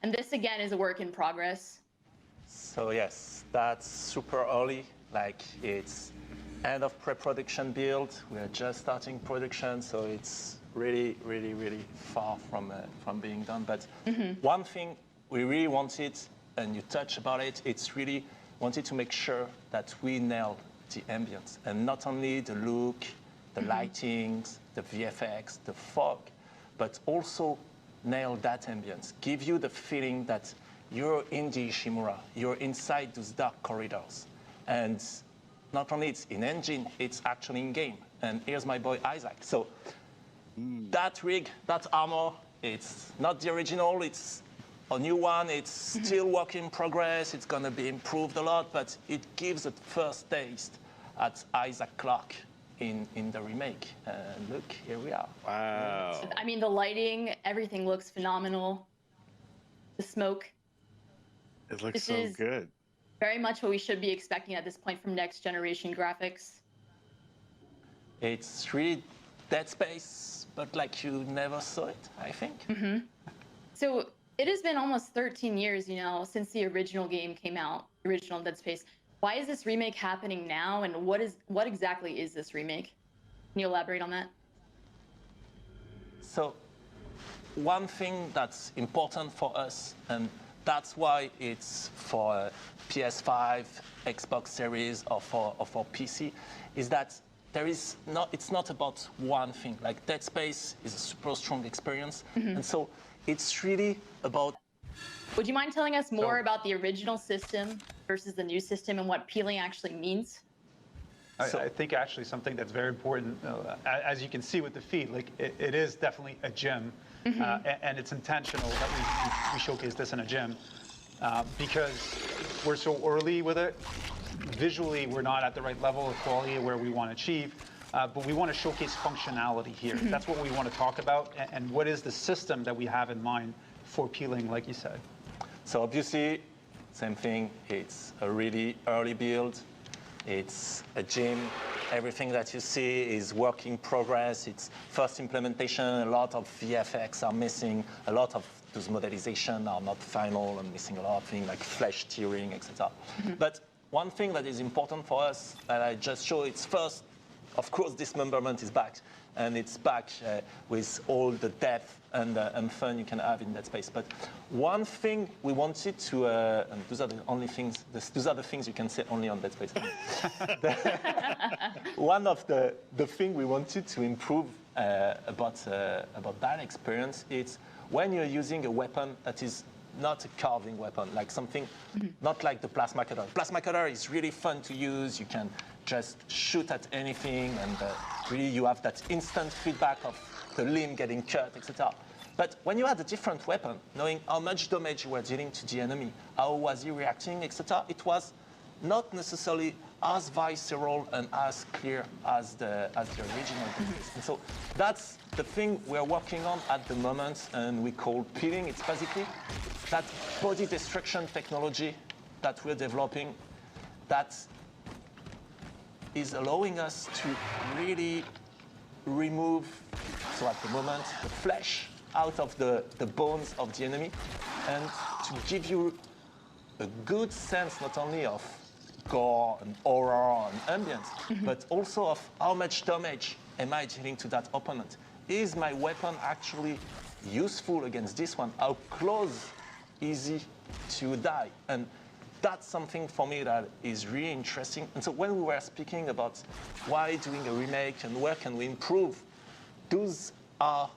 And this again is a work in progress. So yes, that's super early. Like it's end of pre-production build. We're just starting production, so it's really, really, really far from being done. But one thing we really wanted, and you touched about it, it's really wanted to make sure that we nail the ambience, and not only the look, the lightings, the VFX, the fog, but also nail that ambience. Give you the feeling that you're in the Ishimura, you're inside those dark corridors. And not only it's in engine, it's actually in game. And here's my boy Isaac. So that rig, that armor, it's not the original, it's a new one. It's still work in progress. It's gonna be improved a lot, but it gives a first taste at Isaac Clarke in the remake. And look, here we are. Wow. I mean, the lighting, everything looks phenomenal. The smoke. It looks so good. Very much what we should be expecting at this point from next generation graphics. It's really Dead Space, but like you never saw it, I think. So it has been almost 13 years, you know, since the original game came out, the original Dead Space. Why is this remake happening now, and what exactly is this remake? Can you elaborate on that? So one thing that's important for us, and that's why it's for PS5, Xbox Series, or for PC, is that it's not about one thing. Like Dead Space is a super strong experience, and so it's really about. Would you mind telling us more about the original system versus the new system and what peeling actually means? I think actually something that's very important, as you can see with the feed, like it is definitely a gym, and it's intentional that we showcase this in a gym because we're so early with it. Visually, we're not at the right level of quality where we want to achieve, but we want to showcase functionality here. That's what we want to talk about, and what is the system that we have in mind for peeling, like you said. So obviously, same thing, it's a really early build. It's a gym. Everything that you see is work in progress. It's first implementation. A lot of VFX are missing. A lot of those modelizations are not final and missing a lot of things like flesh tearing, etc. But one thing that is important for us that I just showed, it's first, of course, dismemberment is back. And it's back with all the depth and fun you can have in that space. But one thing we wanted to, and those are the only things, those are the things you can say only on Dead Space. One of the thing we wanted to improve about that experience is when you're using a weapon that is not a carving weapon, like something, not like the plasma cutter. Plasma cutter is really fun to use. You can just shoot at anything, and really you have that instant feedback of the limb getting cut, etc. But when you had a different weapon, knowing how much damage you were dealing to the enemy, how was he reacting, etc., it was not necessarily as visceral and as clear as the original. And so that's the thing we're working on at the moment, and we call peeling. It's basically that body destruction technology that we're developing that is allowing us to really remove, so at the moment, the flesh out of the bones of the enemy, and to give you a good sense not only of gore and horror and ambience, but also of how much damage am I dealing to that opponent. Is my weapon actually useful against this one? How close is he to die? And that's something for me that is really interesting. And so when we were speaking about why doing a remake and where can we improve, those are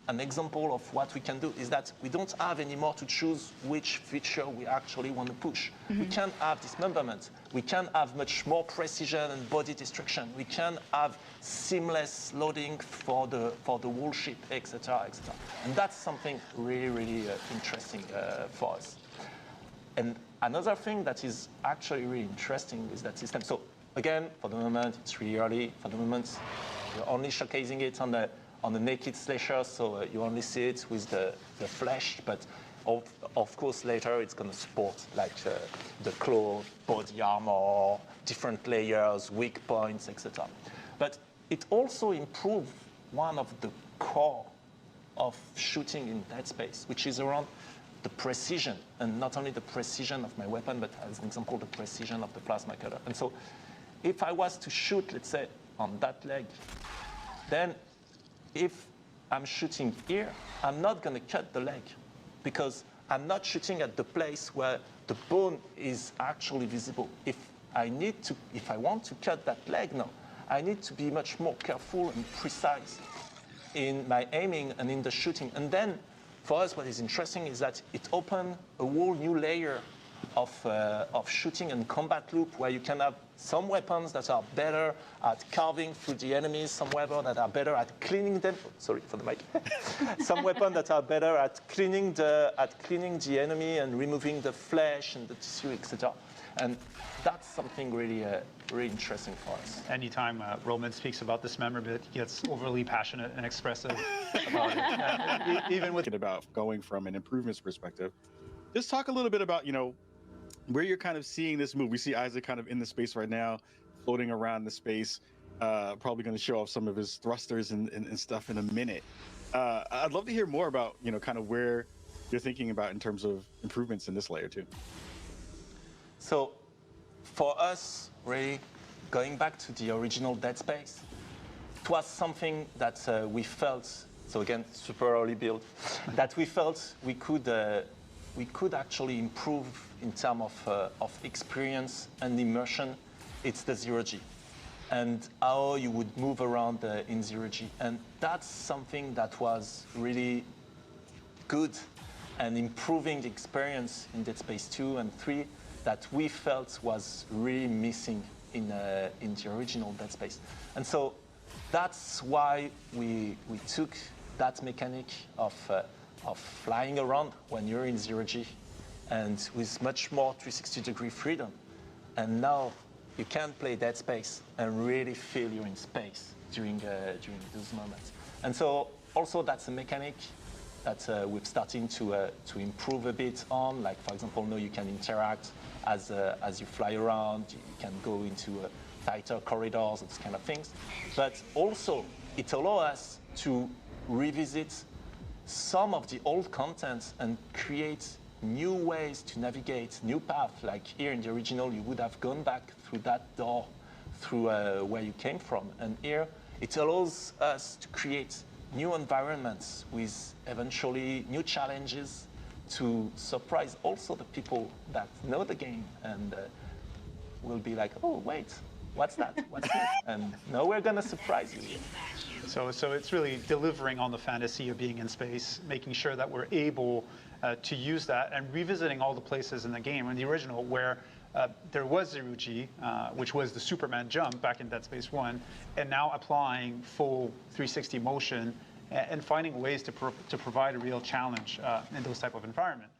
an example of what we can do, is that we don't have anymore to choose which feature we actually want to push. We can have dismemberment. We can have much more precision and body destruction. We can have seamless loading for the whole ship, etc., etc. And that's something really, really interesting for us. And another thing that is actually really interesting is that system. So again, for the moment, it's really early. For the moment, we're only showcasing it on the naked slasher, so you only see it with the flesh, but of course later it's going to support like the claw, body armor, different layers, weak points, etc. But it also improves one of the core of shooting in Dead Space, which is around the precision, and not only the precision of my weapon, but as an example, the precision of the plasma cutter. And so if I was to shoot, let's say, on that leg, then if I'm shooting here, I'm not going to cut the leg because I'm not shooting at the place where the bone is actually visible. If I want to cut that leg now, I need to be much more careful and precise in my aiming and in the shooting. And then for us, what is interesting is that it opened a whole new layer of shooting and combat loop where you can have some weapons that are better at carving through the enemies, some weapons that are better at cleaning them. Sorry for the mic. Some weapons that are better at cleaning the enemy and removing the flesh and the tissue, etc. And that's something really, really interesting for us. Anytime Roman speaks about dismemberment, he gets overly passionate and expressive about it. Even with about going from an improvements perspective, just talk a little bit about, where you're kind of seeing this move. We see Isaac kind of in the space right now, floating around the space, probably going to show off some of his thrusters and stuff in a minute. I'd love to hear more about, kind of where you're thinking about in terms of improvements in this layer too. So for us, really, going back to the original Dead Space, it was something that we felt, so again, super early build, that we felt we could actually improve in terms of experience and immersion. It's the zero-G and how you would move around in zero-G. And that's something that was really good and improving the experience in Dead Space 2 and 3 that we felt was really missing in the original Dead Space. And so that's why we took that mechanic of flying around when you're in zero-G and with much more 360-degree freedom. And now you can play Dead Space and really feel you're in space during those moments. And so also that's a mechanic that we're starting to improve a bit on. Like, for example, now you can interact as you fly around. You can go into tighter corridors, those kind of things. But also, it allows us to revisit some of the old content and create new ways to navigate, new paths. Like here in the original, you would have gone back through that door, through where you came from. And here, it allows us to create new environments with eventually new challenges to surprise also the people that know the game and will be like, oh, wait, what's that? What's that? And now we're going to surprise you. So it's really delivering on the fantasy of being in space, making sure that we're able to use that and revisiting all the places in the game in the original where there was zero-G, which was the Superman jump back in Dead Space 1, and now applying full 360 motion and finding ways to provide a real challenge in those type of environment.